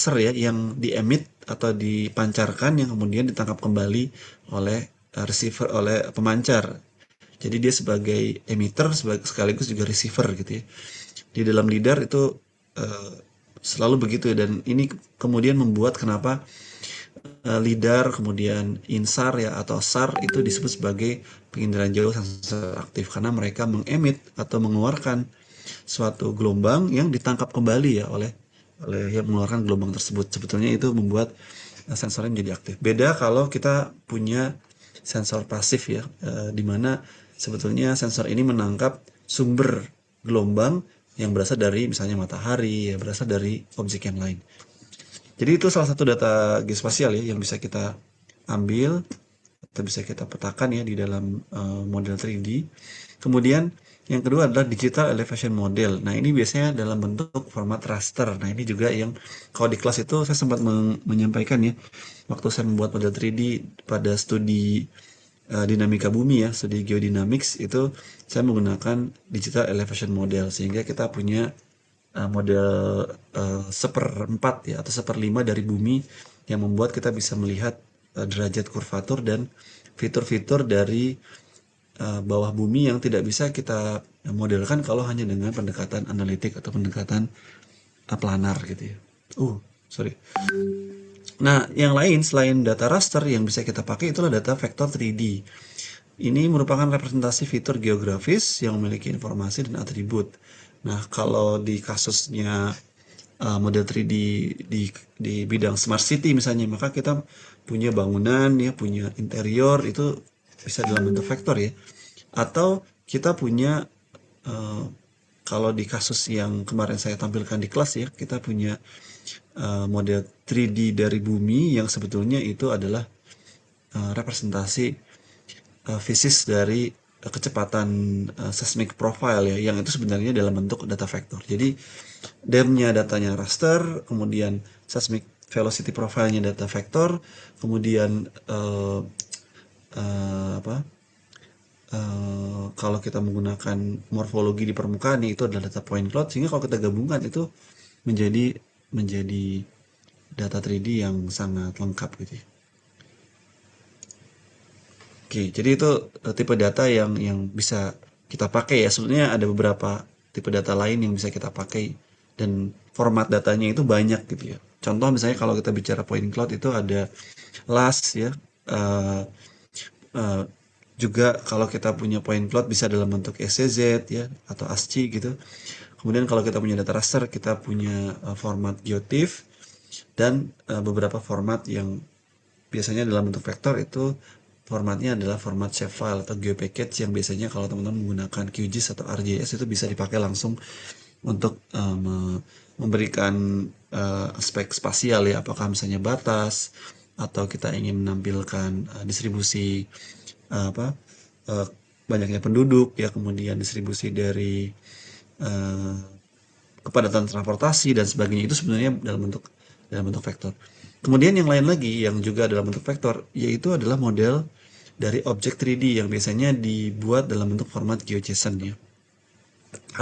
laser ya yang di-emit atau dipancarkan yang kemudian ditangkap kembali oleh receiver, oleh pemancar. Jadi dia sebagai emitter sekaligus juga receiver gitu ya. Di dalam LiDAR itu eh, selalu begitu ya, dan ini kemudian membuat kenapa LiDAR kemudian INSAR ya atau SAR itu disebut sebagai penginderaan jauh sensor aktif karena mereka mengemit atau mengeluarkan suatu gelombang yang ditangkap kembali ya oleh yang mengeluarkan gelombang tersebut. Sebetulnya itu membuat sensornya menjadi aktif. Beda kalau kita punya sensor pasif ya, di mana sebetulnya sensor ini menangkap sumber gelombang yang berasal dari misalnya matahari ya, berasal dari objek yang lain. Jadi itu salah satu data geospasial ya yang bisa kita ambil atau bisa kita petakan ya di dalam model 3D. Kemudian yang kedua adalah digital elevation model. Nah ini biasanya dalam bentuk format raster. Nah ini juga yang kalau di kelas itu saya sempat menyampaikan ya waktu saya membuat model 3D pada studi dinamika bumi ya, studi geodynamics itu saya menggunakan digital elevation model sehingga kita punya model seperempat ya atau seperlima dari bumi yang membuat kita bisa melihat derajat kurvatur dan fitur-fitur dari bawah bumi yang tidak bisa kita modelkan kalau hanya dengan pendekatan analitik atau pendekatan planar gitu ya. Sorry. Nah, yang lain selain data raster yang bisa kita pakai itulah data vektor 3D. Ini merupakan representasi fitur geografis yang memiliki informasi dan atribut. Nah, kalau di kasusnya model 3D di bidang smart city misalnya, maka kita punya bangunan ya, punya interior itu bisa dalam bentuk vektor ya. Atau kita punya eh, kalau di kasus yang kemarin saya tampilkan di kelas ya, kita punya model 3D dari bumi yang sebetulnya itu adalah representasi fisis dari kecepatan seismic profile ya, yang itu sebenarnya dalam bentuk data vektor. Jadi DEM-nya datanya raster, kemudian seismic velocity profile-nya data vektor, kemudian apa? Kalau kita menggunakan morfologi di permukaan itu adalah data point cloud, sehingga kalau kita gabungkan itu menjadi menjadi data 3D yang sangat lengkap gitu ya. Oke, jadi itu tipe data yang bisa kita pakai ya. Sebenarnya ada beberapa tipe data lain yang bisa kita pakai dan format datanya itu banyak gitu ya. Contoh misalnya kalau kita bicara point cloud itu ada LAS ya. eh, eh, Juga kalau kita punya point cloud bisa dalam bentuk SCZ ya atau ASCII gitu. Kemudian kalau kita punya data raster kita punya format GeoTIFF dan beberapa format yang biasanya dalam bentuk vektor itu formatnya adalah format shapefile atau geopackage yang biasanya kalau teman-teman menggunakan QGIS atau ArcGIS itu bisa dipakai langsung untuk memberikan aspek spasial ya, apakah misalnya batas atau kita ingin menampilkan distribusi apa eh, banyaknya penduduk ya, kemudian distribusi dari eh, kepadatan transportasi dan sebagainya itu sebenarnya dalam bentuk vektor. Kemudian yang lain lagi yang juga dalam bentuk vektor yaitu adalah model dari objek 3D yang biasanya dibuat dalam bentuk format GeoJSON ya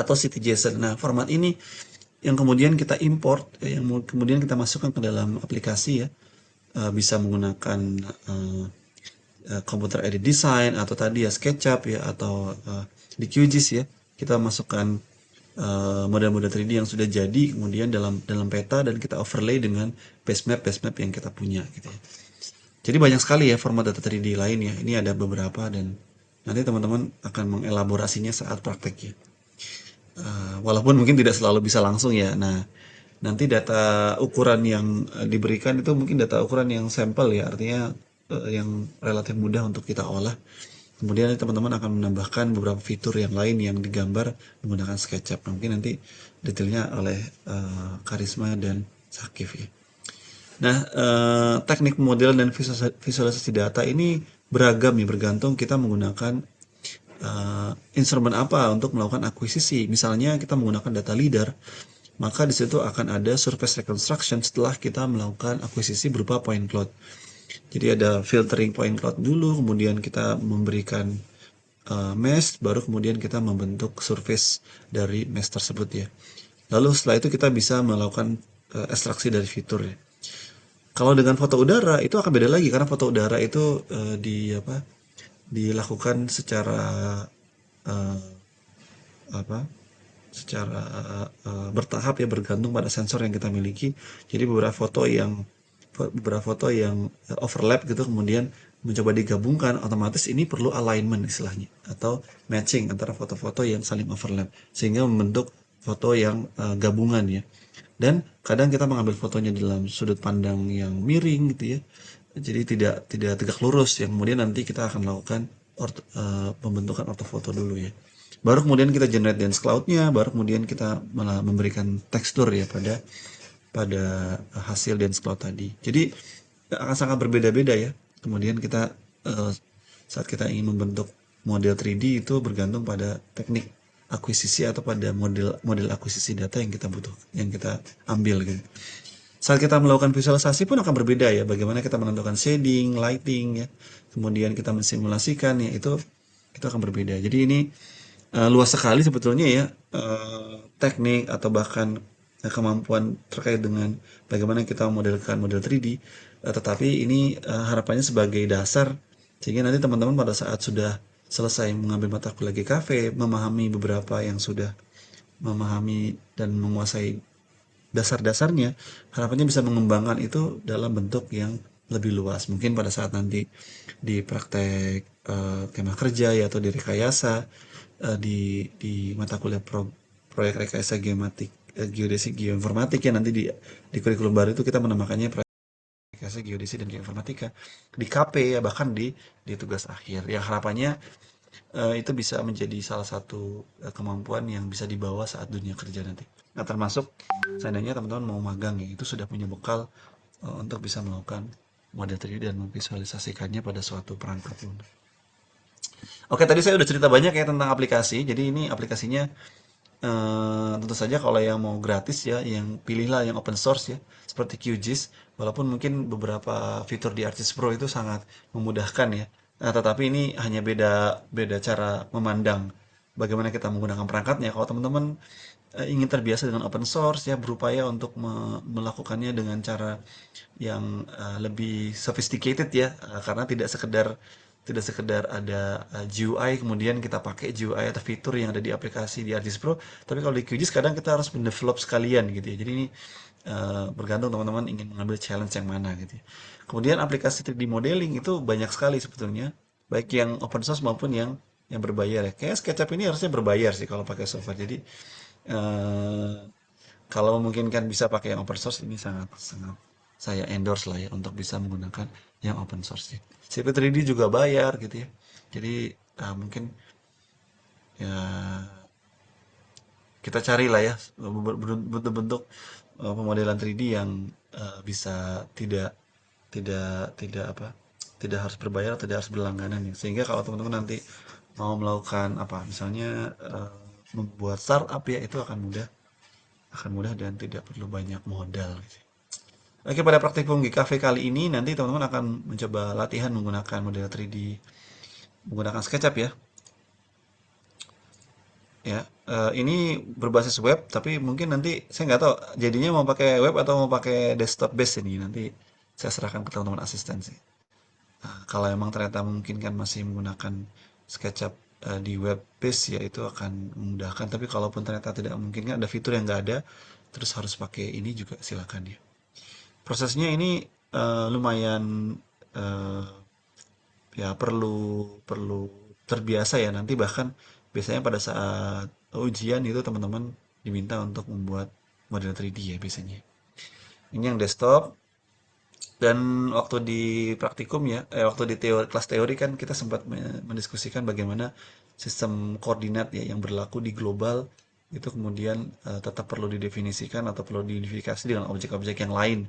atau CityJSON. Nah, format ini yang kemudian kita import, yang kemudian kita masukkan ke dalam aplikasi ya, bisa menggunakan eh, computer aided design atau tadi ya SketchUp ya atau di QGIS ya, kita masukkan model-model 3D yang sudah jadi kemudian dalam dalam peta dan kita overlay dengan base map yang kita punya gitu ya. Jadi banyak sekali ya format data 3D lain ya. Ini ada beberapa dan nanti teman-teman akan mengelaborasinya saat praktek ya. Walaupun mungkin tidak selalu bisa langsung ya. Nah, nanti data ukuran yang diberikan itu mungkin data ukuran yang sampel ya, artinya yang relatif mudah untuk kita olah. Kemudian teman-teman akan menambahkan beberapa fitur yang lain yang digambar menggunakan SketchUp. Nah, mungkin nanti detailnya oleh Karisma dan Sakif ya. Nah, teknik model dan visualisasi data ini beragam ya, bergantung kita menggunakan instrumen apa untuk melakukan akuisisi. Misalnya kita menggunakan data LiDAR, maka di situ akan ada surface reconstruction setelah kita melakukan akuisisi berupa point cloud. Jadi ada filtering point cloud dulu, kemudian kita memberikan mesh, baru kemudian kita membentuk surface dari mesh tersebut ya. Lalu setelah itu kita bisa melakukan ekstraksi dari fitur ya. Kalau dengan foto udara itu akan beda lagi karena foto udara itu di apa dilakukan secara eh, apa secara bertahap ya bergantung pada sensor yang kita miliki. Jadi beberapa foto yang overlap gitu kemudian mencoba digabungkan otomatis ini perlu alignment istilahnya atau matching antara foto-foto yang saling overlap sehingga membentuk foto yang gabungan ya. Dan kadang kita mengambil fotonya dalam sudut pandang yang miring gitu ya. Jadi tidak tidak tegak lurus yang kemudian nanti kita akan lakukan pembentukan ortofoto dulu ya. Baru kemudian kita generate dance cloud-nya, baru kemudian kita malah memberikan tekstur ya pada pada hasil dance cloud tadi. Jadi akan sangat berbeda-beda ya. Kemudian kita eh, saat kita ingin membentuk model 3D itu bergantung pada teknik akuisisi atau pada model model akuisisi data yang kita butuh, yang kita ambil gitu. Saat kita melakukan visualisasi pun akan berbeda ya. Bagaimana kita menentukan shading, lighting ya. Kemudian kita mensimulasikan ya itu akan berbeda. Jadi ini luas sekali sebetulnya ya teknik atau bahkan kemampuan terkait dengan bagaimana kita memodelkan model 3D. Tetapi ini harapannya sebagai dasar sehingga nanti teman-teman pada saat sudah selesai mengambil mata kuliah GKV, memahami beberapa yang sudah memahami dan menguasai dasar-dasarnya, harapannya bisa mengembangkan itu dalam bentuk yang lebih luas. Mungkin pada saat nanti di praktek tema kerja ya atau di rekayasa di mata kuliah proyek rekayasa geomatik geodesi geoinformatik ya nanti di kurikulum baru itu kita menamakannya proyek rekayasa geodesi dan geoinformatika di KP ya bahkan di tugas akhir yang harapannya itu bisa menjadi salah satu kemampuan yang bisa dibawa saat dunia kerja nanti. Nah, termasuk seandainya teman-teman mau magang ya, itu sudah punya bekal untuk bisa melakukan model 3D dan memvisualisasikannya pada suatu perangkat lunak. Oke, tadi saya udah cerita banyak ya tentang aplikasi. Jadi ini aplikasinya tentu saja kalau yang mau gratis ya, yang pilihlah yang open source ya, seperti QGIS. Walaupun mungkin beberapa fitur di Artist Pro itu sangat memudahkan ya. Nah, tetapi ini hanya beda beda cara memandang bagaimana kita menggunakan perangkatnya. Kalau teman-teman ingin terbiasa dengan open source ya, berupaya untuk melakukannya dengan cara yang lebih sophisticated ya, karena tidak sekedar ada GUI kemudian kita pakai GUI atau fitur yang ada di aplikasi di Artist Pro, tapi kalau di QGIS kadang kita harus mendevelop sekalian gitu ya. Jadi ini bergantung teman-teman ingin mengambil challenge yang mana gitu ya. Kemudian aplikasi 3D modeling itu banyak sekali sebetulnya, baik yang open source maupun yang berbayar ya. Kayak SketchUp ini harusnya berbayar sih kalau pakai software. Jadi eh, kalau memungkinkan bisa pakai yang open source ini sangat sangat saya endorse lah ya untuk bisa menggunakan yang open source ya. CP3D juga bayar gitu ya. Jadi mungkin ya kita carilah ya bentuk-bentuk pemodelan 3D yang bisa tidak tidak tidak apa tidak harus berbayar, tidak harus berlangganan ya. Sehingga kalau teman-teman nanti mau melakukan apa misalnya membuat startup ya itu akan mudah dan tidak perlu banyak modal gitu. Oke, pada praktikum GKV kali ini nanti teman-teman akan mencoba latihan menggunakan model 3D menggunakan SketchUp ya. Ya, ini berbasis web, tapi mungkin nanti saya nggak tahu jadinya mau pakai web atau mau pakai desktop base ini. Nanti saya serahkan ke teman-teman asisten sih. Nah, kalau emang ternyata memungkinkan masih menggunakan SketchUp di web base ya itu akan memudahkan. Tapi kalaupun ternyata tidak memungkinkan ada fitur yang nggak ada, terus harus pakai ini juga silakan ya. Prosesnya ini lumayan eh, ya perlu perlu terbiasa ya nanti bahkan biasanya pada saat ujian itu teman-teman diminta untuk membuat model 3D ya biasanya. Ini yang desktop dan waktu di praktikum ya, waktu di kelas teori kan kita sempat mendiskusikan bagaimana sistem koordinat ya yang berlaku di global itu kemudian tetap perlu didefinisikan atau perlu diidentifikasi dengan objek-objek yang lain.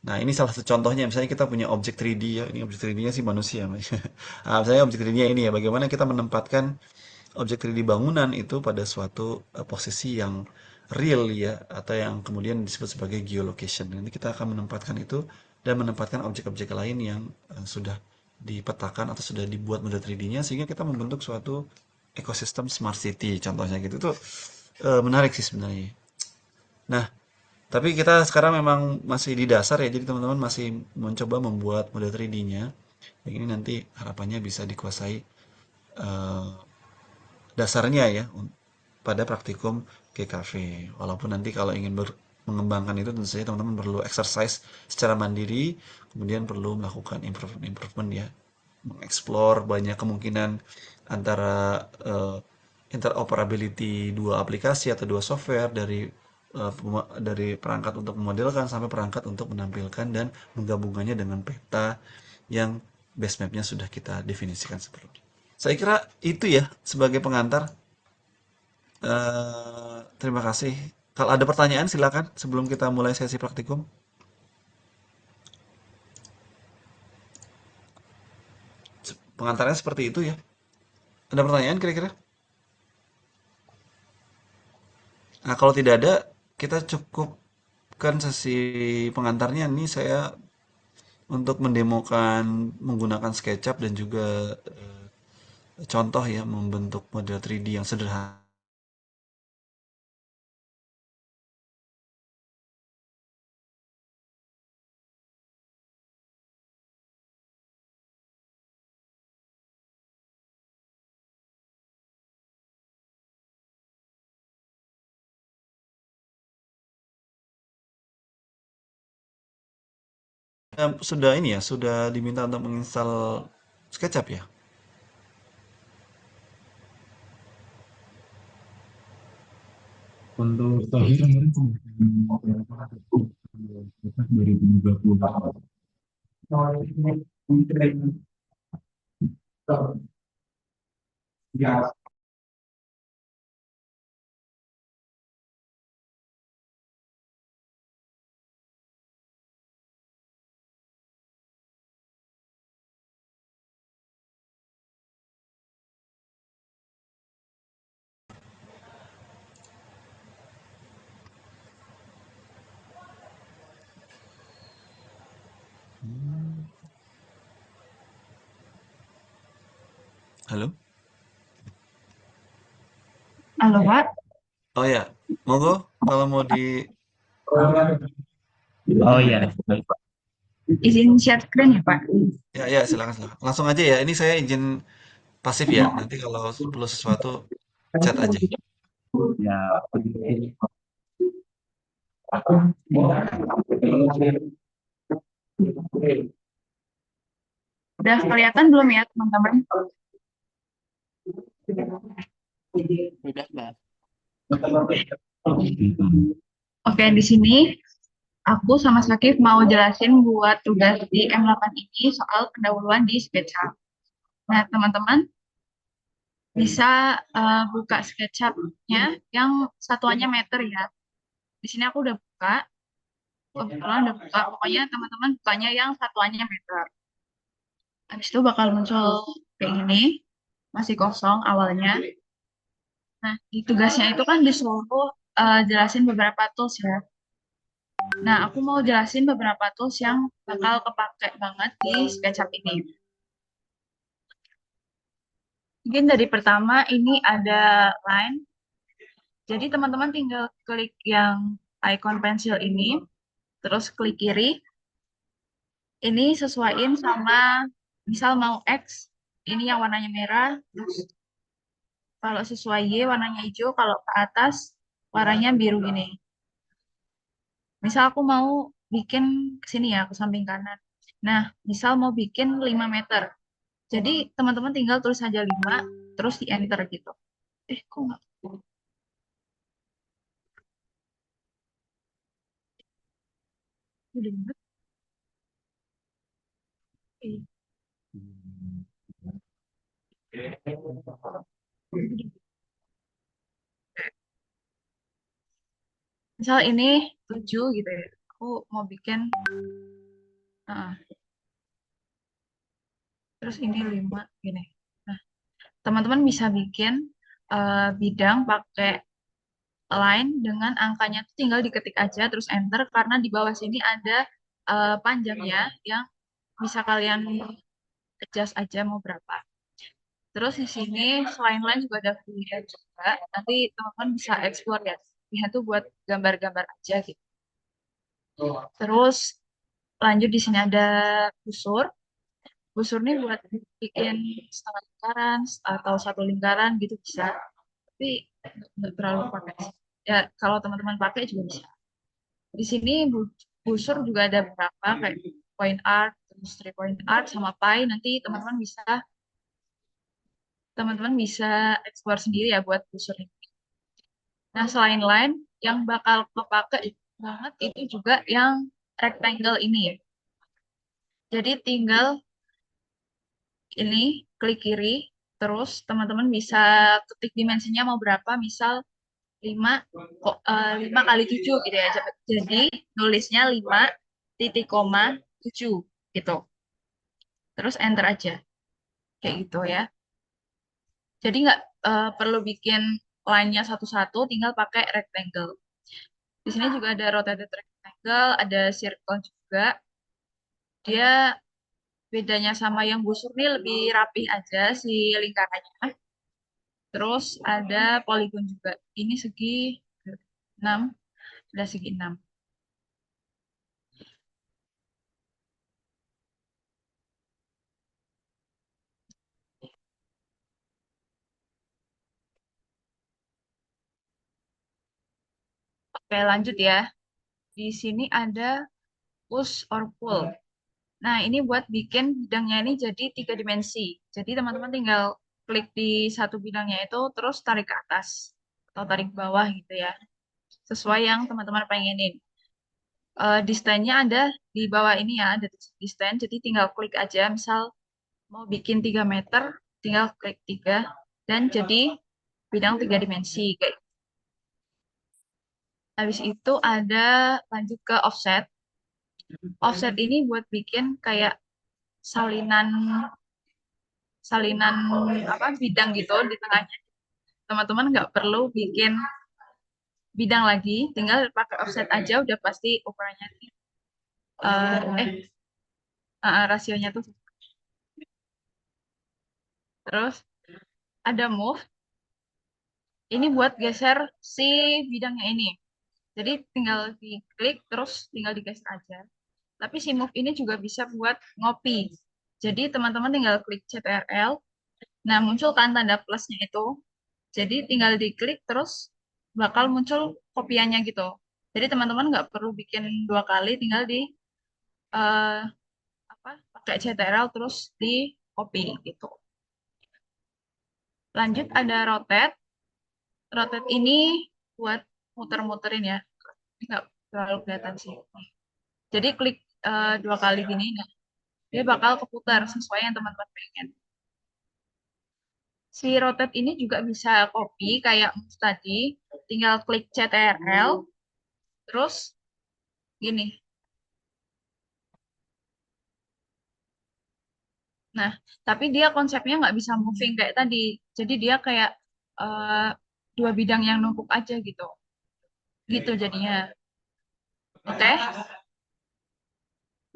Nah, ini salah satu contohnya. Misalnya kita punya objek 3D ya. Ini objek 3D-nya sih manusia. Nah, misalnya objek 3D-nya ini ya. Bagaimana kita menempatkan objek 3D bangunan itu pada suatu posisi yang real ya. Atau yang kemudian disebut sebagai geolocation. Nanti kita akan menempatkan itu dan menempatkan objek-objek lain yang sudah dipetakan atau sudah dibuat model 3D-nya. Sehingga kita membentuk suatu ekosistem smart city. Contohnya gitu. Itu menarik sih sebenarnya. Nah, Tapi kita sekarang memang masih di dasar ya, jadi teman-teman masih mencoba membuat model 3D-nya. Yang ini nanti harapannya bisa dikuasai eh, dasarnya ya pada praktikum GKV. Walaupun nanti kalau ingin mengembangkan itu tentu saja teman-teman perlu exercise secara mandiri, kemudian perlu melakukan improvement-improvement ya, mengeksplor banyak kemungkinan antara interoperability dua aplikasi atau dua software dari perangkat untuk memodelkan sampai perangkat untuk menampilkan dan menggabungkannya dengan peta yang base mapnya sudah kita definisikan sebelumnya. Saya kira itu ya sebagai pengantar. Terima kasih. Kalau ada pertanyaan silakan sebelum kita mulai sesi praktikum. Pengantarnya seperti itu ya. Ada pertanyaan kira-kira? Nah, kalau tidak ada, kita cukupkan sesi pengantarnya. Ini saya untuk mendemokan menggunakan SketchUp dan juga contoh ya membentuk model 3D yang sederhana. Sudah ini ya, sudah diminta untuk menginstal SketchUp ya. Untuk tahun kemarin kemarin 2020. Ya, Halo? Halo Pak, Oh ya, monggo kalau mau di oh iya, baik Pak. izin share screen ya Pak. ya ya silakan silakan. Langsung aja ya. Ini saya izin pasif ya. Nanti kalau perlu sesuatu chat aja. Ya, Udah kelihatan belum ya teman-teman? Udah, Mbak. Oke, di sini aku sama Sakif mau jelasin buat tugas di M8 ini soal pendahuluan di SketchUp. Nah, teman-teman bisa buka SketchUp-nya yang satuannya meter ya. Di sini aku udah buka, kebetulan udah buka. Pokoknya teman-teman bukanya yang satuannya meter. Habis itu bakal muncul kayak gini, masih kosong awalnya. Nah, di tugasnya itu kan disuruh jelasin beberapa tools ya. Nah, aku mau jelasin beberapa tools yang bakal kepake banget di SketchUp ini. Mungkin dari pertama ini ada line. Jadi teman-teman tinggal klik yang icon pensil ini, terus klik kiri. Ini sesuaiin sama misal mau X, ini yang warnanya merah, terus kalau sesuai Y warnanya hijau, kalau ke atas warnanya biru gini. Misal aku mau bikin ke sini ya, ke samping kanan. Nah, misal mau bikin 5 meter. Jadi teman-teman tinggal tulis saja 5, terus di enter gitu. Kok nggak? Udah inget? Eh, Misal ini 7 gitu ya. Aku mau bikin, terus ini 5 gini. Nah, teman-teman bisa bikin bidang pakai line dengan angkanya tuh tinggal diketik aja terus enter karena di bawah sini ada panjangnya yang bisa kalian adjust aja mau berapa. Terus di sini selain line juga ada pilihan juga. Nanti teman-teman bisa explore ya. Pilihan tuh buat gambar-gambar aja gitu. Terus lanjut di sini ada busur. Busur ini buat bikin setengah lingkaran atau satu lingkaran gitu bisa. Tapi nggak terlalu pakai sih. Ya kalau teman-teman pakai juga bisa. Di sini busur juga ada beberapa kayak point art, terus three point art sama pie. Nanti teman-teman bisa explore sendiri ya buat busur ini. Nah, selain line, yang bakal kepake banget itu juga yang rectangle ini. Jadi tinggal ini klik kiri, terus teman-teman bisa ketik dimensinya mau berapa, misal 5, 5 kali 7 gitu ya. Jadi nulisnya 5 titik koma 7 gitu. Terus enter aja. Kayak gitu ya. Jadi nggak perlu bikin line-nya satu-satu, tinggal pakai rectangle. Di sini juga ada rotated rectangle, ada circle juga. Dia bedanya sama yang busur nih lebih rapih aja si lingkarannya. Terus ada poligon juga. Ini segi 6, sudah segi 6. Oke, lanjut ya. Di sini ada push or pull. Nah, ini buat bikin bidangnya ini jadi 3 dimensi. Jadi teman-teman tinggal klik di satu bidangnya itu, terus tarik ke atas atau tarik ke bawah gitu ya. Sesuai yang teman-teman pengenin. Distance-nya ada di bawah ini ya, ada distance. Jadi tinggal klik aja, misal mau bikin 3 meter, tinggal klik 3. Dan jadi bidang 3 dimensi. Kayak. Habis itu ada lanjut ke offset. Offset ini buat bikin kayak salinan salinan apa bidang gitu di tengahnya. Teman-teman nggak perlu bikin bidang lagi, tinggal pakai offset aja udah pasti ukurannya eh rasionya tuh. Terus ada move. Ini buat geser si bidangnya ini. Jadi tinggal diklik terus tinggal digeser aja. Tapi si move ini juga bisa buat ngopi. Jadi teman-teman tinggal klik CTRL. Nah, muncul kan tanda plusnya itu. Jadi tinggal diklik terus bakal muncul kopiannya gitu. Jadi teman-teman nggak perlu bikin 2 kali, tinggal di eh, apa pakai CTRL terus di copy gitu. Lanjut ada rotate. Rotate ini buat muter-muterin ya. Nggak terlalu kelihatan sih. Jadi klik 2 kali gini, nah dia bakal keputar sesuai yang teman-teman pengen. Si rotate ini juga bisa copy kayak tadi, tinggal klik CTRL, terus gini. Nah, tapi dia konsepnya nggak bisa moving kayak tadi. Jadi dia kayak eh, 2 bidang yang numpuk aja gitu. Gitu jadinya. Oke.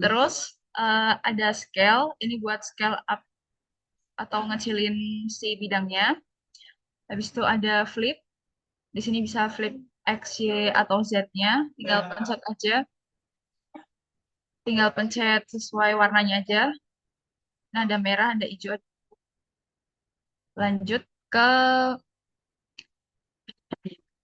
Terus ada scale. Ini buat scale up atau ngecilin si bidangnya. Habis itu ada flip. Di sini bisa flip X, Y, atau Z-nya. Tinggal pencet aja. Tinggal pencet sesuai warnanya aja. Nah, ada merah, ada hijau. Lanjut ke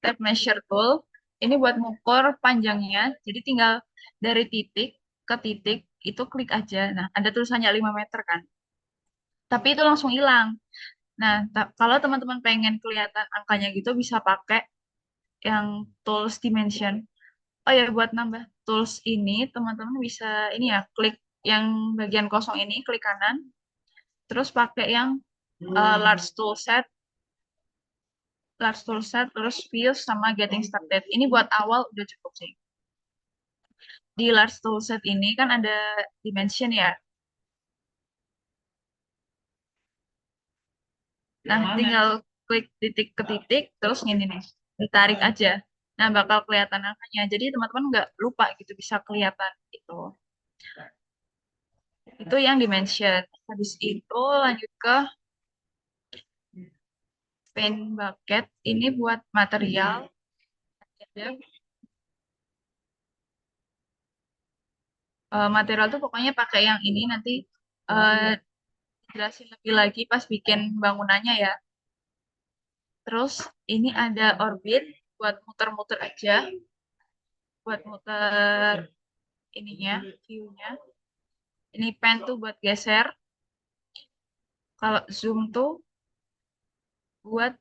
tab measure tool. Ini buat mengukur panjangnya. Jadi tinggal dari titik ke titik itu klik aja. Nah, ada tulisannya 5 meter kan. Tapi itu langsung hilang. Nah, kalau teman-teman pengen kelihatan angkanya gitu bisa pakai yang tools dimension. Oh ya, buat nambah tools ini teman-teman bisa ini ya, klik yang bagian kosong ini, klik kanan. Terus pakai yang large tool set, terus views sama getting started. Ini buat awal udah cukup sih. Di large tool set ini kan ada dimension ya. Nah, tinggal klik titik ke titik, terus gini nih, ditarik aja. Nah, bakal kelihatan angkanya. Jadi teman-teman nggak lupa gitu, bisa kelihatan gitu. Itu yang dimension. Habis itu lanjut ke paint bucket. Ini buat material. material tuh pokoknya pakai yang ini nanti eh, jelasin lebih lagi pas bikin bangunannya ya. Terus ini ada orbit buat muter-muter aja, buat muter ininya, view-nya. Ini pen tuh buat geser. Kalau zoom tuh buat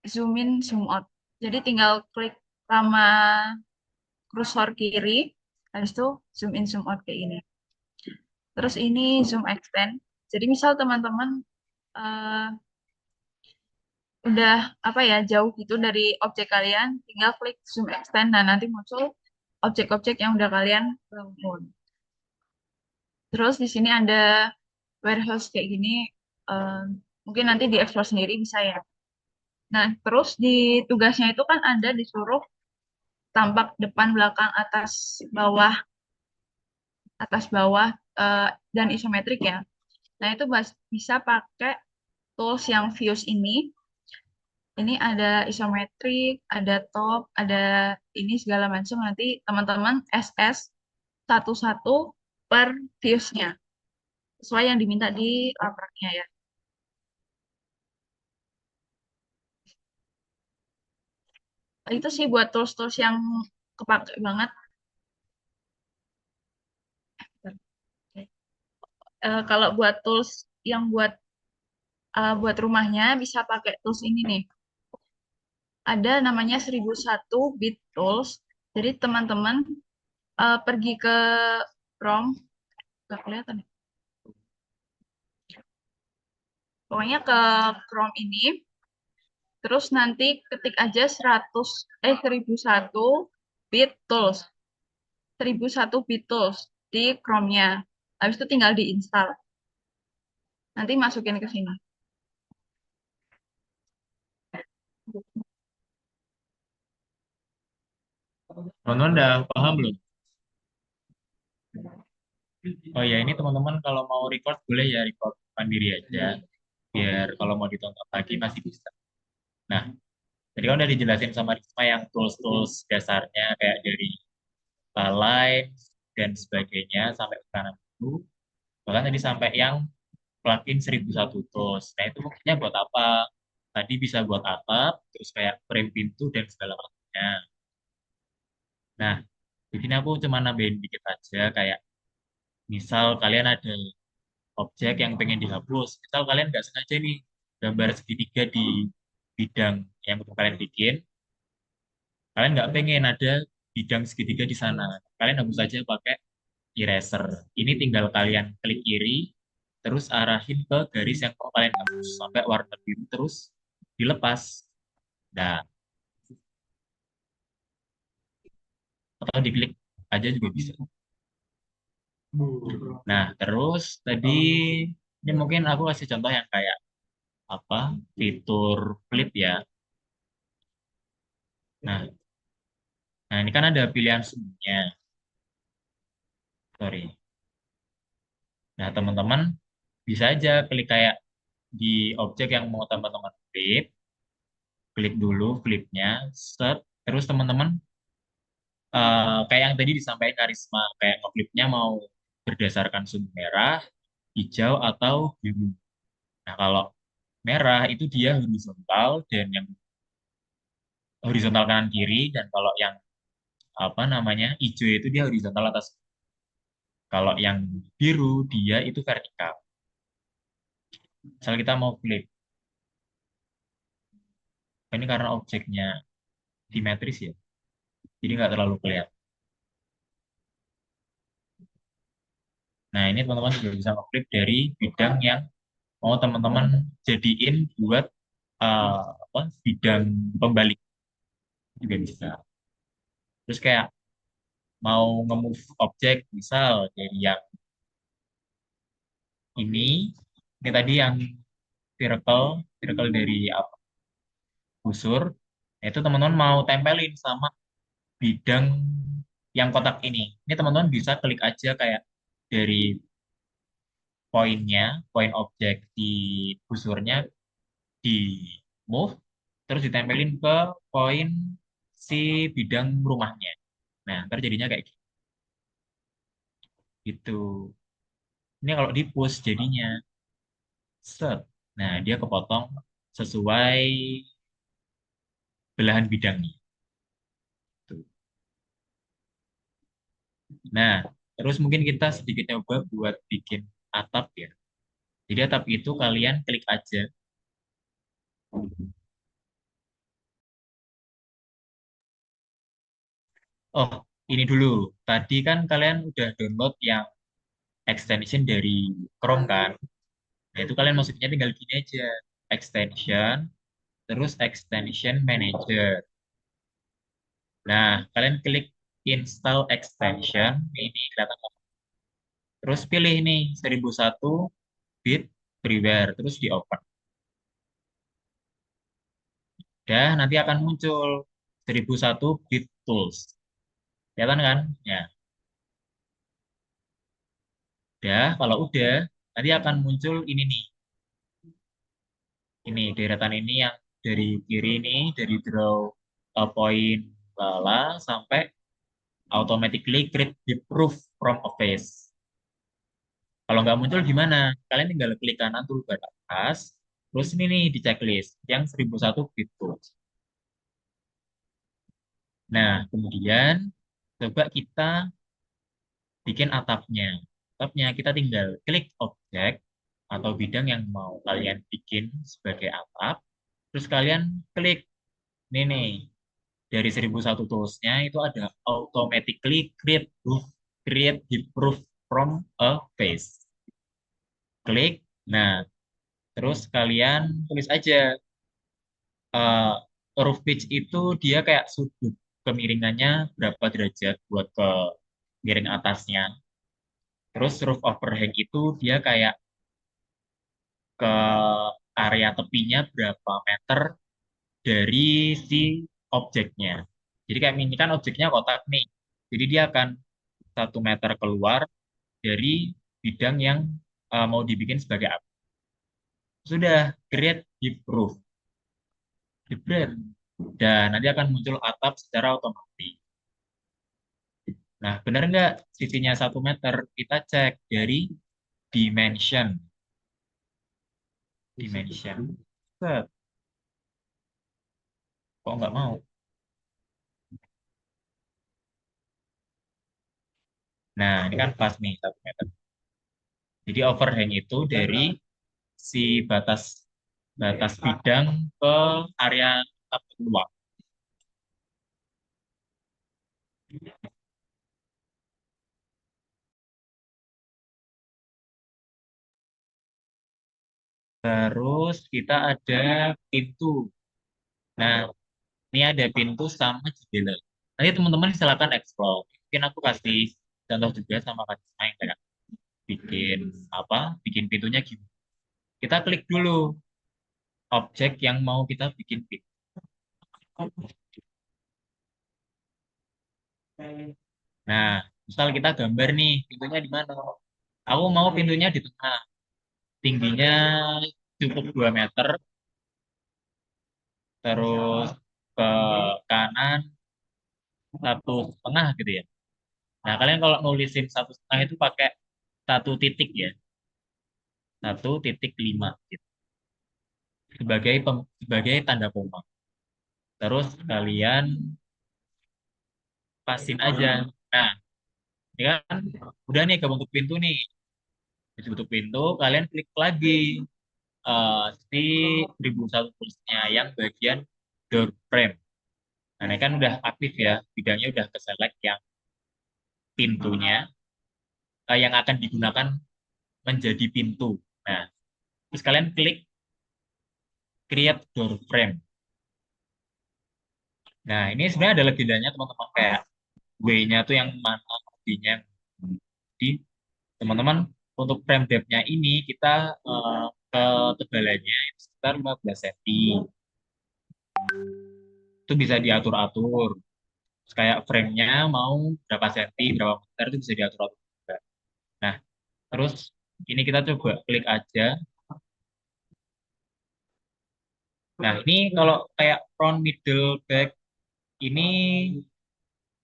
zoom in, zoom out. Jadi tinggal klik sama kursor kiri, habis itu zoom in, zoom out kayak ini. Terus ini zoom extend. Jadi misal teman-teman eh, udah apa ya jauh gitu dari objek kalian, tinggal klik zoom extend. Nah nanti muncul objek-objek yang udah kalian bangun. Terus di sini ada warehouse kayak gini. eh, Mungkin nanti dieksplor sendiri bisa ya. Nah, terus di tugasnya itu kan ada disuruh tampak depan, belakang, atas, bawah, eh, dan isometrik ya. Nah, itu bisa pakai tools yang views ini. Ini ada isometrik, ada top, ada ini segala macam. Nanti teman-teman SS satu-satu per views-nya. Sesuai yang diminta di lapraknya ya. Itu sih buat tools-tools yang kepake banget. Kalau buat tools yang buat rumahnya bisa pakai tools ini nih. Ada namanya 1001 bit tools. Jadi teman-teman pergi ke Chrome, nggak kelihatan ya. Pokoknya ke Chrome ini, terus nanti ketik aja 1001 bit tools. 1001 bit tools di Chrome-nya. Habis itu tinggal diinstal. Nanti masukin ke sini. Teman-teman udah paham belum? Oh ya, ini teman-teman kalau mau record boleh ya record depan diri aja, biar kalau mau ditonton lagi masih bisa. Nah, tadi kan udah dijelasin sama Risma yang tools-tools dasarnya kayak dari line dan sebagainya sampai ke kanan itu. Bahkan tadi sampai yang plugin 1001 tools. Nah, itu fungsinya buat apa? Tadi bisa buat atap, terus kayak frame pintu dan segala macamnya. Nah, di sini aku cuma nambahin dikit aja kayak misal kalian ada objek yang pengen dihapus. Misal kalian nggak sengaja nih gambar segitiga di bidang yang udah kalian bikin, kalian nggak pengen ada bidang segitiga di sana. Kalian hapus saja pakai eraser. Ini tinggal kalian klik kiri, terus arahin ke garis yang mau kalian hapus sampai warna biru terus dilepas. Nah, atau diklik aja juga bisa. Nah, terus tadi ini mungkin aku kasih contoh yang kayak apa fitur flip ya. Nah, nah ini kan ada pilihan semuanya. Sorry. Nah, teman-teman bisa aja klik kayak di objek yang mau teman-teman flip, klik dulu flipnya, set, terus teman-teman kayak yang tadi disampaikan Karisma, kayak ngeflipnya mau berdasarkan sumber merah, hijau, atau biru. Nah, kalau merah itu dia horizontal dan yang horizontal kanan kiri, dan kalau yang apa namanya hijau itu dia horizontal atas. Kalau yang biru dia itu vertikal. Misal kita mau flip, ini karena objeknya simetris ya, jadi nggak terlalu kelihatan. Nah, ini teman-teman juga bisa ngeflip dari bidang yang mau teman-teman jadiin buat apa, bidang pembalik juga bisa. Terus kayak mau nge-move objek, misal dari yang ini tadi yang circle dari apa, busur, nah itu teman-teman mau tempelin sama bidang yang kotak ini. Ini teman-teman bisa klik aja kayak dari poinnya, poin objek di busurnya di move, terus ditempelin ke poin si bidang rumahnya. Nah, ntar jadinya kayak gitu. gitu. Ini kalau di push jadinya set. Nah, dia kepotong sesuai belahan bidangnya. Tuh. Nah, terus mungkin kita sedikit coba buat bikin atap ya. Jadi atap itu kalian klik aja. Oh, ini dulu. Tadi kan kalian udah download yang extension dari Chrome kan? Nah, itu kalian maksudnya tinggal gini aja. Extension, terus extension manager. Nah, kalian klik install extension. Ini kelihatan. Terus pilih nih 1001 bit freeware. Terus di open. Dah, nanti akan muncul 1001 bit tools. Kelihatan kan? Ya. Dah, kalau udah, nanti akan muncul ini nih. Ini deretan ini yang dari kiri ini, dari draw a point lala sampai automatically create the proof from a face. Kalau nggak muncul gimana? Kalian tinggal klik kanan toolbar atas, terus ini nih di checklist yang 1001 bit tools. Nah, kemudian coba kita bikin atapnya. Atapnya kita tinggal klik objek atau bidang yang mau kalian bikin sebagai atap, terus kalian klik ini nih dari 1001 tools-nya itu ada automatically create the proof from a face. Klik, nah terus kalian tulis aja roof pitch itu dia kayak sudut kemiringannya berapa derajat buat ke miring atasnya. Terus roof overhang itu dia kayak ke area tepinya berapa meter dari si objeknya. Jadi kayak ini kan objeknya kotak nih. Jadi dia akan 1 meter keluar dari bidang yang mau dibikin sebagai apa. Sudah, create di proof. Jebret. Dan nanti akan muncul atap secara otomatis. Nah, benar nggak sisinya 1 meter? Kita cek dari dimension. Dimension. Set. Kok nggak mau? Nah, ini kan pas nih 1 meter. Jadi overhang itu dari si batas batas bidang ke area atap keluar. Terus kita ada pintu. Nah, ini ada pintu sama jendela. Nanti teman-teman silakan explore. Mungkin aku kasih contoh juga sama Kak Cisna yang kayak bikin apa, bikin pintunya gimana. Kita klik dulu objek yang mau kita bikin pintu. Nah, misal kita gambar nih pintunya di mana. Aku mau pintunya di tengah. Tingginya cukup 2 meter, terus ke kanan 1,5 gitu ya. Nah, kalian kalau nulisin 1,5 itu pakai 1 titik ya, 1,5 gitu. Sebagai tanda koma. Terus kalian pasin aja. Nah, ini kan udah nih kebentuk pintu nih. Bentuk pintu, kalian klik lagi si 1001 tulisnya yang bagian door frame. Nah, ini kan udah aktif ya, bidangnya udah ke select yang pintunya yang akan digunakan menjadi pintu. Nah, terus kalian klik create door frame. Nah, ini sebenarnya ada legendanya teman-teman kayak W-nya tuh yang mana, D-nya. Jadi, teman-teman, untuk frame depth-nya ini kita ketebalannya itu sekitar 15 cm. Itu bisa diatur-atur. Terus kayak frame-nya mau berapa senti, berapa meter itu bisa diatur-atur juga. Nah, terus ini kita coba klik aja. Nah, ini kalau kayak front, middle, back, ini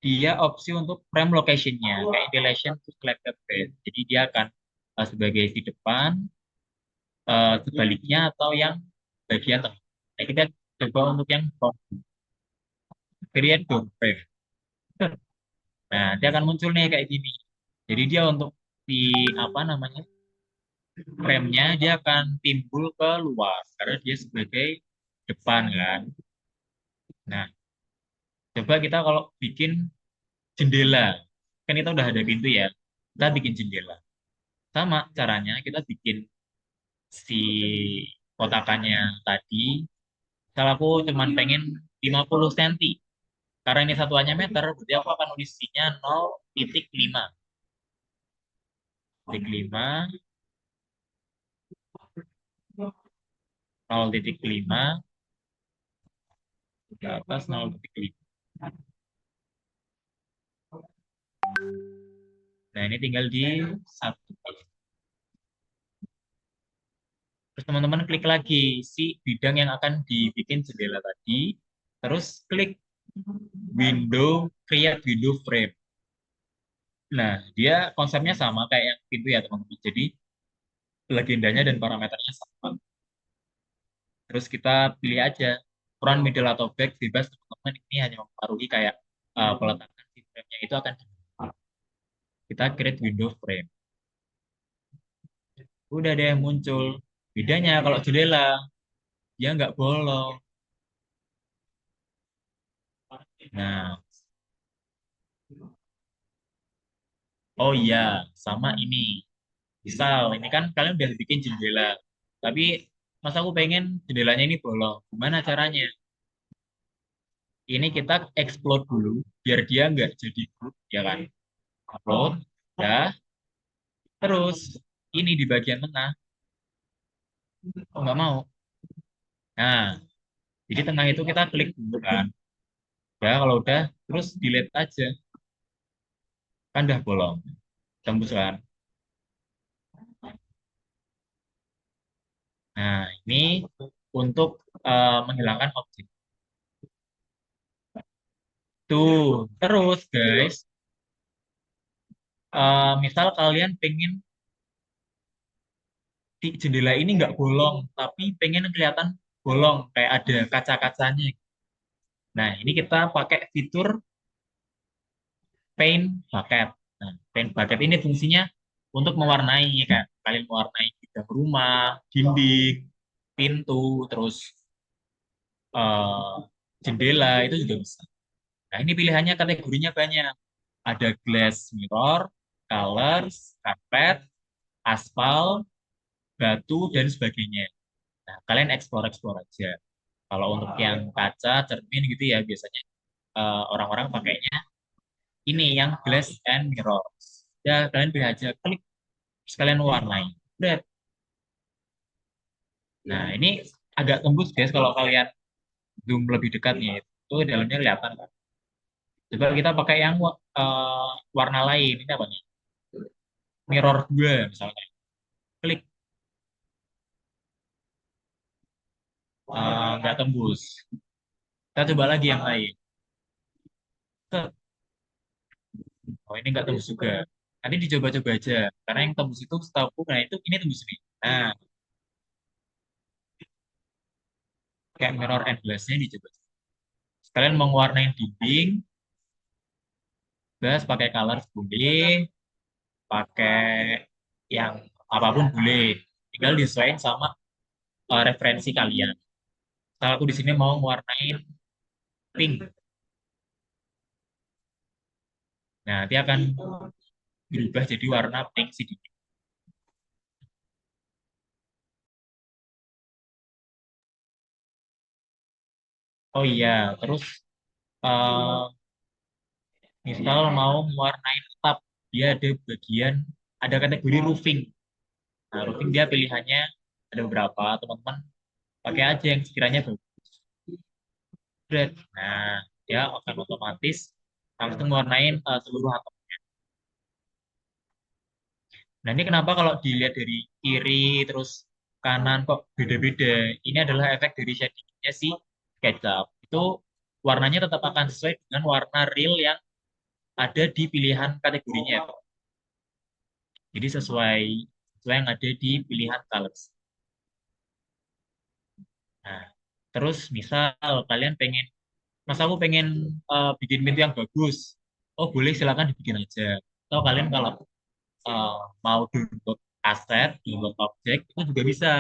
dia opsi untuk frame location-nya, kayak elevation to selected base. Jadi dia akan sebagai di depan, sebaliknya, atau yang bagian tengah. Nah, kita coba untuk yang front, create door frame. Nah, dia akan muncul nih kayak gini. Jadi dia untuk di apa namanya frame-nya dia akan timbul ke luar karena dia sebagai depan kan. Nah, coba kita kalau bikin jendela, kan kita udah ada pintu ya, kita bikin jendela. Sama caranya kita bikin si kotakannya tadi. Kalau aku cuman pengen 50 cm, karena ini satuannya meter, berarti aku akan nulisnya 0,5. 0,5 ke atas 0,5. Nah, ini tinggal di satu. Terus teman-teman klik lagi si bidang yang akan dibikin jendela tadi. Terus klik create window frame. Nah, dia konsepnya sama kayak yang pintu ya teman-teman. Jadi legendanya dan parameternya sama. Terus kita pilih aja front, middle, atau back, bebas teman-teman. Ini hanya mempengaruhi kayak peletakan si frame-nya itu akan kita create window frame. Udah deh muncul. Bedanya kalau jendela, dia nggak bolong. Nah, oh iya, sama ini. Misal, ini kan kalian udah bikin jendela. Tapi, mas aku pengen jendelanya ini bolong. Gimana caranya? Ini kita explode dulu, biar dia nggak jadi grup, ya kan? Upload, dah. Terus, ini di bagian tengah. Oh, nggak mau. Nah, jadi tengah itu kita klik dulu kan. Ya, kalau udah, terus delete aja. Kan udah bolong. Tembus kan? Nah, ini untuk menghilangkan objek. Tuh, terus guys, misal kalian pengen di jendela ini nggak bolong, tapi pengen kelihatan bolong, kayak ada kaca-kacanya. Nah, ini kita pakai fitur Paint Bucket. Nah, Paint Bucket ini fungsinya untuk mewarnai, kan? Kalian mewarnai bidang rumah, dinding, pintu, terus eh, jendela, itu juga bisa. Nah, ini pilihannya kategorinya banyak. Ada glass mirror, colors, carpet, aspal, batu, dan sebagainya. Nah, kalian explore-explore aja. Kalau untuk yang kaca, cermin gitu ya, biasanya orang-orang pakainya ini yang glass and mirror. Ya, kalian pilih aja, klik, sekalian warnai. Udah. Nah, ini agak tembus guys kalau kalian zoom lebih dekat nih. Itu dalamnya kelihatan kan. Coba kita pakai yang warna lain. Ini apa nih? Mirror 2 misalnya. Klik, nggak tembus. Kita coba lagi yang lain. Set. Oh, ini nggak tembus juga. Nanti dicoba-coba aja. Karena yang tembus itu setahu nah itu ini tembus nih. Nah, kayak mirror and glass-nya dicoba. Kalian mau warnain dinding, bebas pakai color boleh, pakai yang apapun boleh. Tinggal disesuaikan sama referensi kalian. Kalau aku di sini mau warnain pink. Nah, dia akan berubah jadi warna pink sedikit. Oh iya, terus eh, misal mau mewarnai atap, dia ada bagian, ada kategori roofing. Nah, roofing dia pilihannya ada beberapa, teman-teman pakai aja yang sekiranya bagus. Nah, dia akan otomatis langsung mewarnain seluruh atap. Nah, ini kenapa kalau dilihat dari kiri terus kanan kok beda-beda? Ini adalah efek dari shading-nya si SketchUp. Itu warnanya tetap akan sesuai dengan warna real yang ada di pilihan kategorinya. Jadi sesuai yang ada di pilihan colors. Nah, terus misal kalian pengen, mas aku pengen bikin pintu yang bagus. Oh boleh, silakan dibikin aja. Atau kalian kalau uh, mau download aset, download objek, itu juga bisa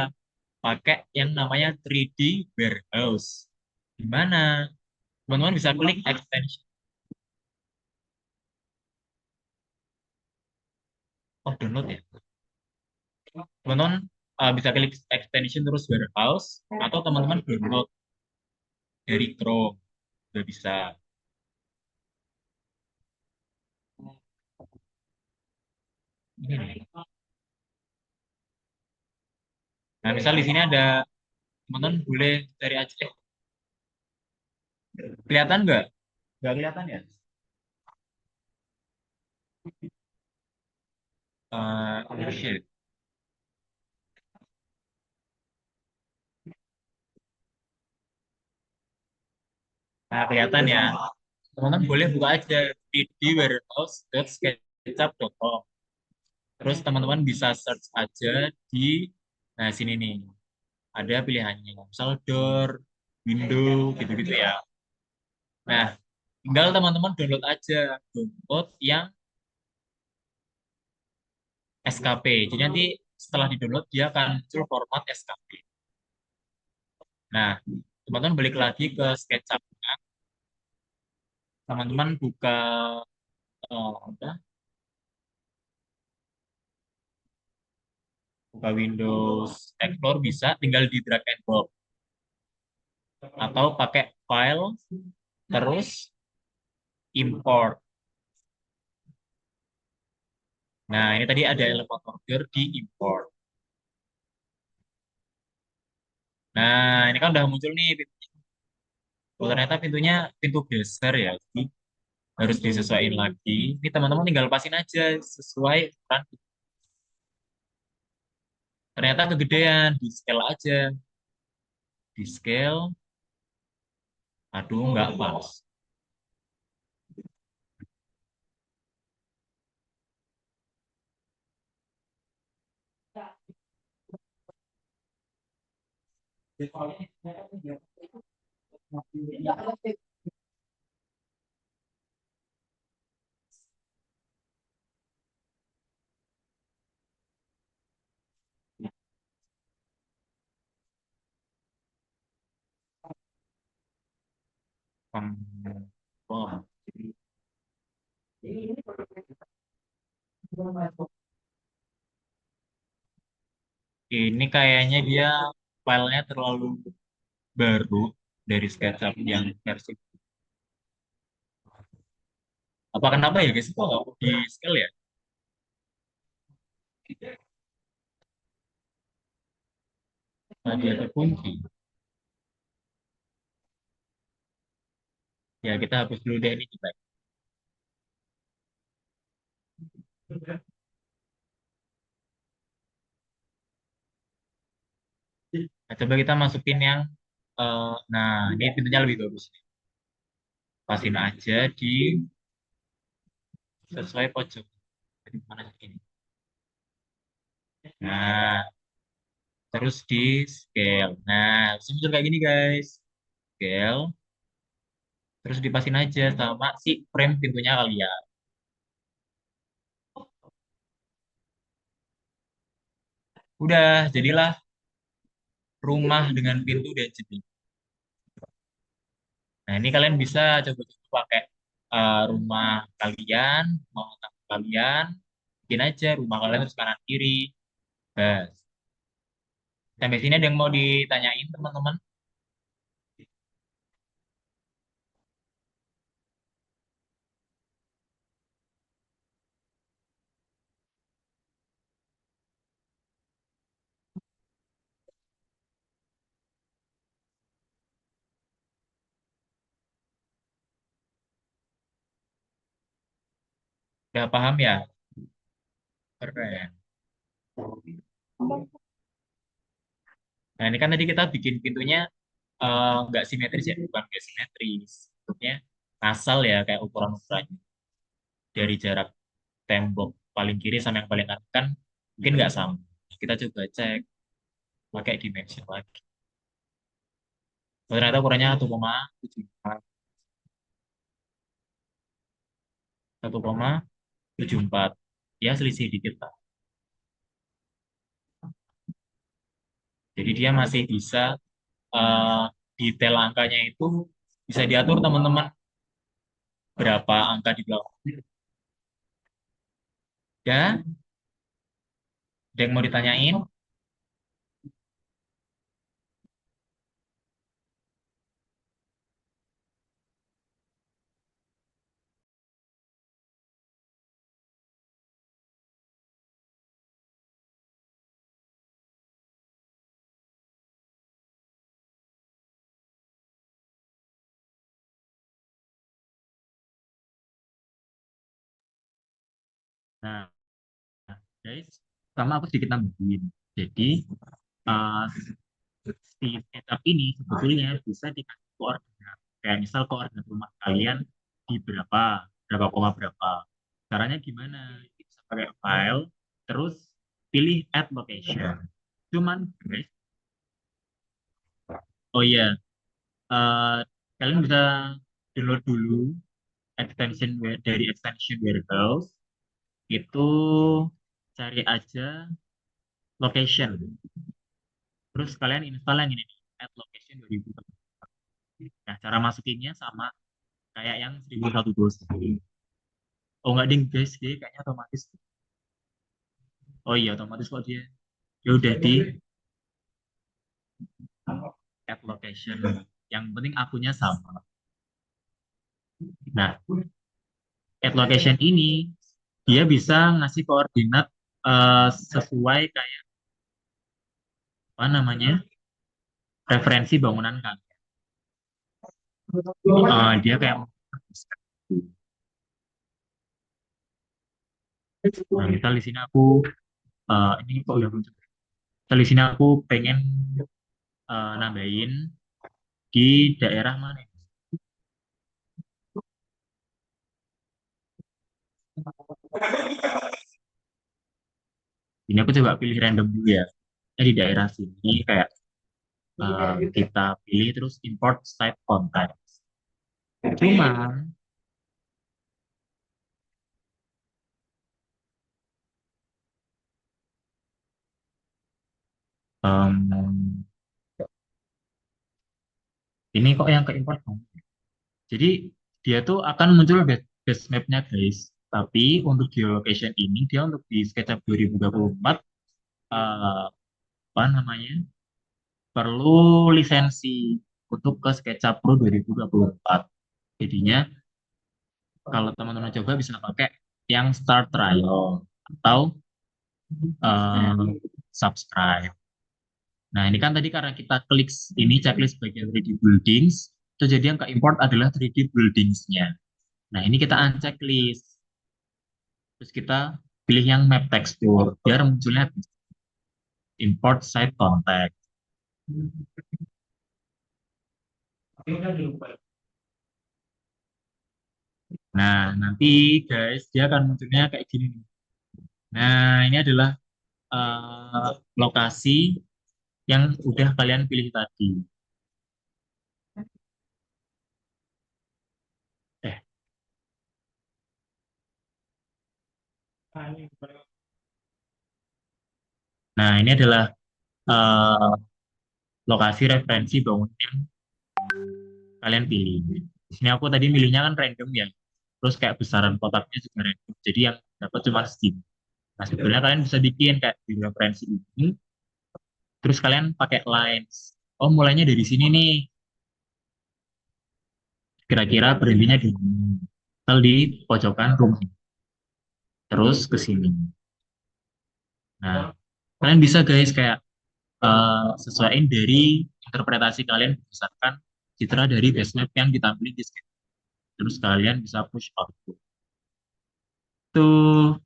pakai yang namanya 3D warehouse. Di mana teman-teman bisa klik extension. Oh download ya. Teman-teman bisa klik extension terus warehouse, atau teman-teman download dari Chrome juga bisa. Ini nih. Nah, misal di sini ada teman-teman boleh cari aja. Kelihatan nggak? Nggak kelihatan ya? Oh shit. Nah, kelihatan ya. Teman-teman boleh buka aja di warehouse.sketchup.com. Terus teman-teman bisa search aja di, nah sini nih, ada pilihannya. Misal door, window, gitu-gitu ya. Nah, tinggal teman-teman download aja. Download yang SKP. Jadi nanti setelah di-download, dia akan muncul format SKP. Nah, teman-teman balik lagi ke SketchUp. Teman-teman buka apa? Buka Windows Explorer bisa, tinggal di drag and drop. Atau pakai file, terus import. Nah, ini tadi ada elevator order di import. Nah, ini kan udah muncul nih pintunya. Oh, ternyata pintunya pintu geser ya. Jadi harus disesuaikan lagi. Ini teman-teman tinggal pasin aja sesuai ukuran. Ternyata kegedean, di scale aja. Di scale, aduh nggak pas. Oh. Ini kayaknya dia filenya terlalu baru dari SketchUp yang versi. Apa kenapa ya guys? Kok nggak mau di scale ya? Tadi ada kunci. Ya kita hapus dulu deh ini coba. Nah, coba kita masukin yang nah ini pintunya lebih bagus. Pasin aja di sesuai pojok. Di mana ini? Nah, terus di scale. Nah, terus muncul kayak gini guys. Scale, terus dipasin aja sama si frame pintunya kalian. Udah, jadilah rumah dengan pintu dan jendela. Nah, ini kalian bisa coba-coba pakai rumah kalian, mau kalian, bikin aja rumah kalian terus kanan kiri. Bas. Sampai sini ada yang mau ditanyain teman-teman? Udah paham ya? Keren. Nah, ini kan tadi kita bikin pintunya nggak simetris ya, bukan nggak simetris. Bentuknya asal ya, kayak ukuran-ukurannya. dari jarak tembok paling kiri sama yang paling kanan kan mungkin nggak sama. Kita coba cek pakai dimension lagi. Oh, ternyata ukurannya 1,74. 1,74. Ya selisih dikit lah. Jadi dia masih bisa eh, detail angkanya itu bisa diatur teman-teman berapa angka di belakang. Ya, ada yang mau ditanyain? Nah, guys, sama aku sedikit nambahin. Jadi, eh, si setup ini sebetulnya bisa dikasih koordinat. Kayak misal koordinat rumah kalian di berapa koma berapa. Caranya gimana? Bisa pakai file, terus pilih add location. Cuman, guys, oh iya, eh, kalian bisa download dulu dari extension warehouse. Itu cari aja location. Terus kalian install yang ini nih, add location 2000. Nah, cara masukinnya sama kayak yang 1001 Oh nggak ding guys, dia kayaknya otomatis. Oh iya otomatis kok dia. Ya udah di add location. Yang penting akunnya sama. Nah, add location ini dia bisa ngasih koordinat sesuai kayak apa namanya referensi bangunan kan. Dia kayak nah, misal di sini aku ini kok udah muncul. Misal di sini aku pengen nambahin di daerah mana? Ini aku coba pilih random dulu ya. Di daerah sini kayak kita pilih terus import site content. Cuman em, ini kok yang ke import dong? Jadi dia tuh akan muncul base map-nya guys. Tapi untuk geolocation ini dia untuk di SketchUp 2024 eh, apa namanya perlu lisensi untuk ke SketchUp Pro 2024. Jadinya kalau teman-teman coba bisa pakai yang start trial atau subscribe. Nah, ini kan tadi karena kita klik ini checklist bagian 3D buildings, itu jadi yang ke import adalah 3D buildingsnya. Nah, ini kita unchecklist. Terus kita pilih yang map texture, biar munculnya import site contact. Nah, nanti guys, dia akan munculnya kayak gini nih. Nah, ini adalah eh, lokasi yang udah kalian pilih tadi. Eh, nah ini adalah eh, lokasi referensi bangunan yang kalian pilih. Di sini aku tadi milihnya kan random ya. Terus kayak besaran kotaknya juga random. Jadi yang dapat cuma segini. Nah, sebenarnya kalian bisa bikin kayak di referensi ini, terus kalian pakai lines. Oh, mulainya dari sini nih. Kira-kira berhentinya di sini. Misal di pojokan rumah. Terus ke sini. Nah, kalian bisa guys kayak sesuaiin dari interpretasi kalian berdasarkan citra dari basemap yang ditampilkan di sini. Terus kalian bisa push output. Tuh,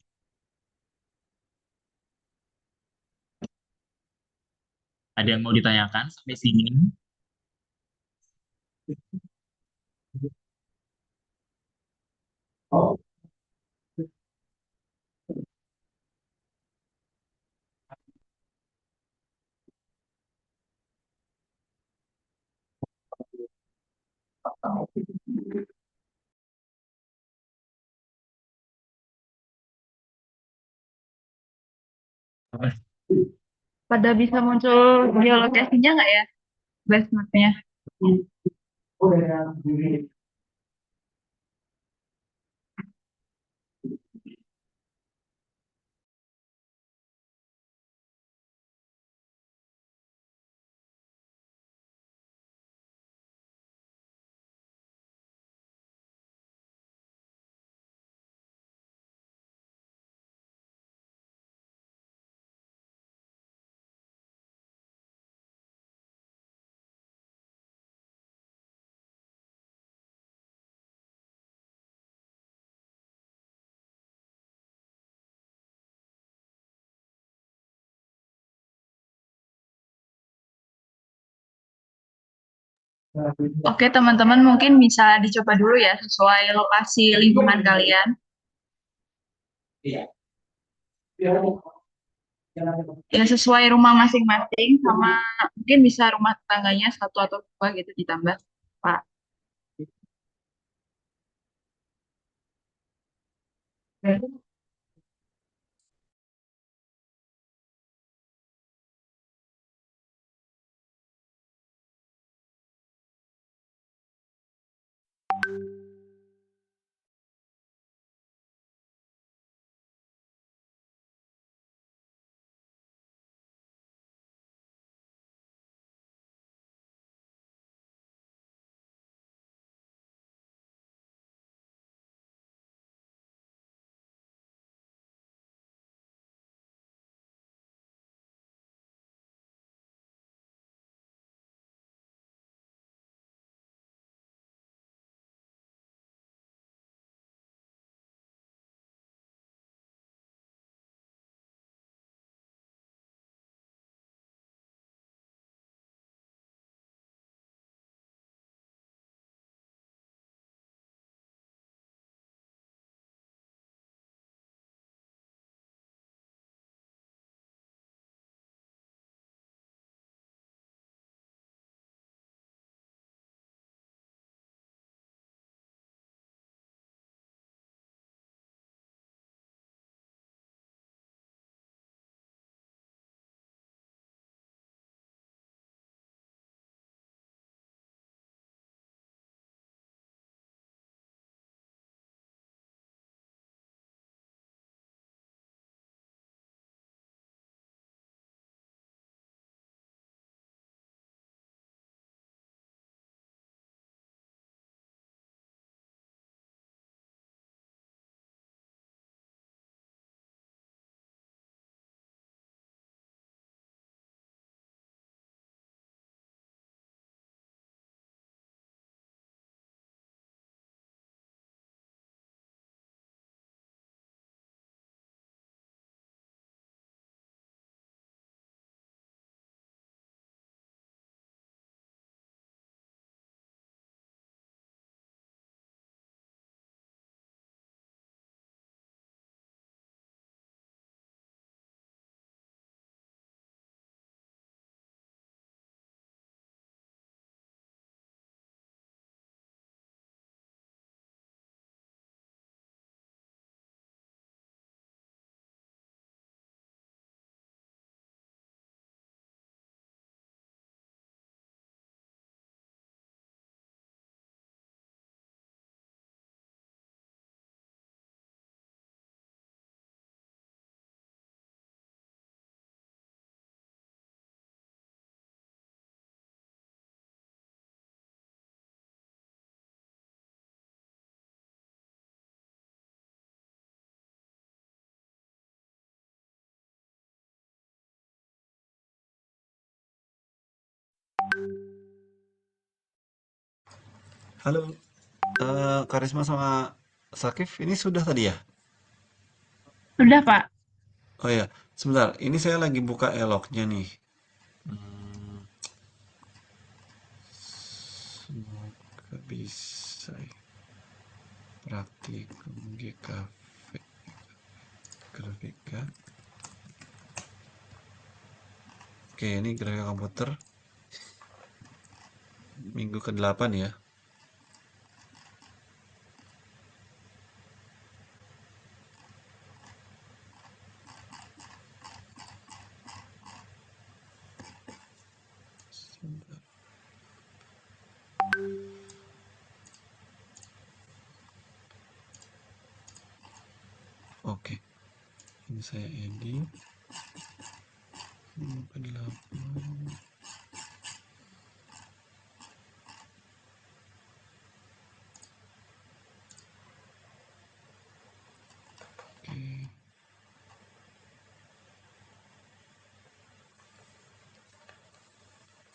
ada yang mau ditanyakan sampai sini? Pada bisa muncul geolokasinya nggak ya, base mapnya? Oke, teman-teman mungkin bisa dicoba dulu ya sesuai lokasi lingkungan kalian. Ya sesuai rumah masing-masing sama mungkin bisa rumah tetangganya satu atau dua gitu ditambah, Pak. Halo, Karisma sama Sakif, ini sudah tadi ya? Sudah, Pak. Oh ya, sebentar. Ini saya lagi buka eloknya nih. Hmm, semoga bisa ya. Praktikum GKV grafika. Oke, ini grafika komputer minggu ke-8 ya. Ini saya edit. 48. Oke.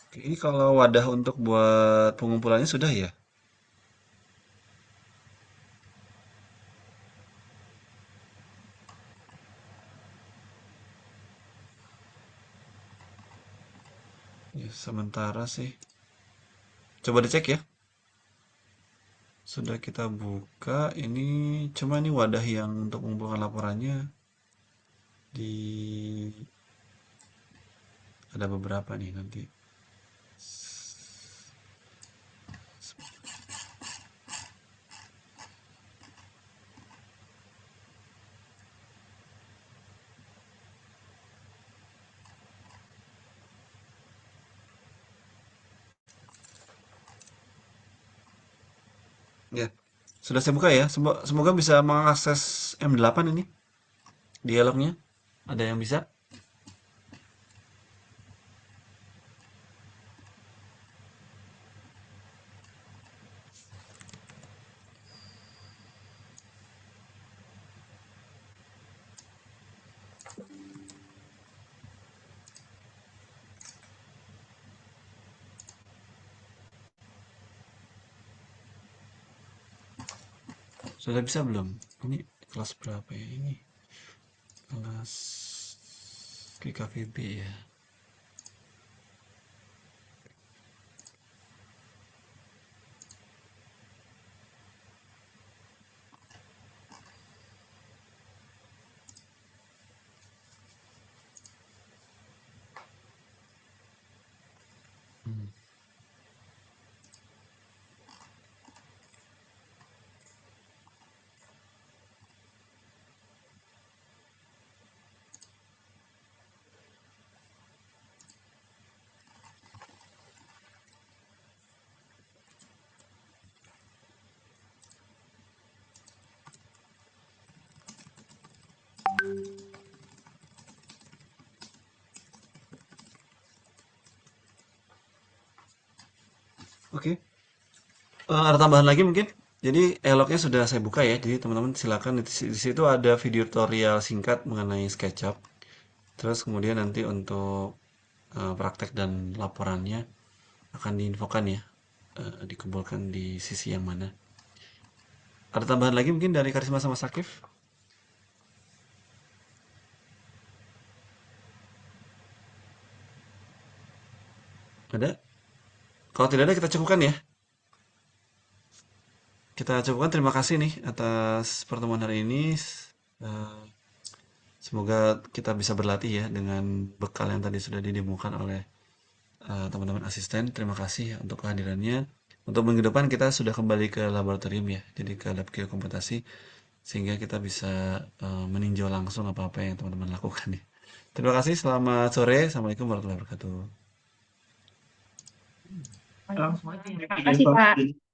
Oke, ini kalau wadah untuk buat pengumpulannya sudah ya? Ya, sementara sih. Coba dicek ya. Sudah kita buka. Ini cuma ini wadah yang untuk mengumpulkan laporannya di ada beberapa nih nanti. Ya, sudah saya buka ya. Semoga bisa mengakses M8 ini dialognya. Ada yang bisa? Sudah bisa belum? Ini kelas berapa ya ini? Kelas GKVB ya. Hmm. Oke. Ada tambahan lagi mungkin? Jadi eloknya sudah saya buka ya. Jadi teman-teman silakan di situ ada video tutorial singkat mengenai SketchUp. Terus kemudian nanti untuk praktek dan laporannya akan diinfokan ya, dikumpulkan di sisi yang mana. Ada tambahan lagi mungkin dari Karisma sama Sakif? Ada? Kalau tidak ada kita cukupkan ya. Kita cukupkan, terima kasih nih atas pertemuan hari ini. Eh, Semoga kita bisa berlatih ya dengan bekal yang tadi sudah didemukan oleh teman-teman asisten. Terima kasih untuk kehadirannya. Untuk minggu depan kita sudah kembali ke laboratorium ya, jadi ke lab geokomputasi, sehingga kita bisa meninjau langsung apa-apa yang teman-teman lakukan ya. Terima kasih, selamat sore. Assalamualaikum warahmatullahi wabarakatuh. Terima kasih, Pak.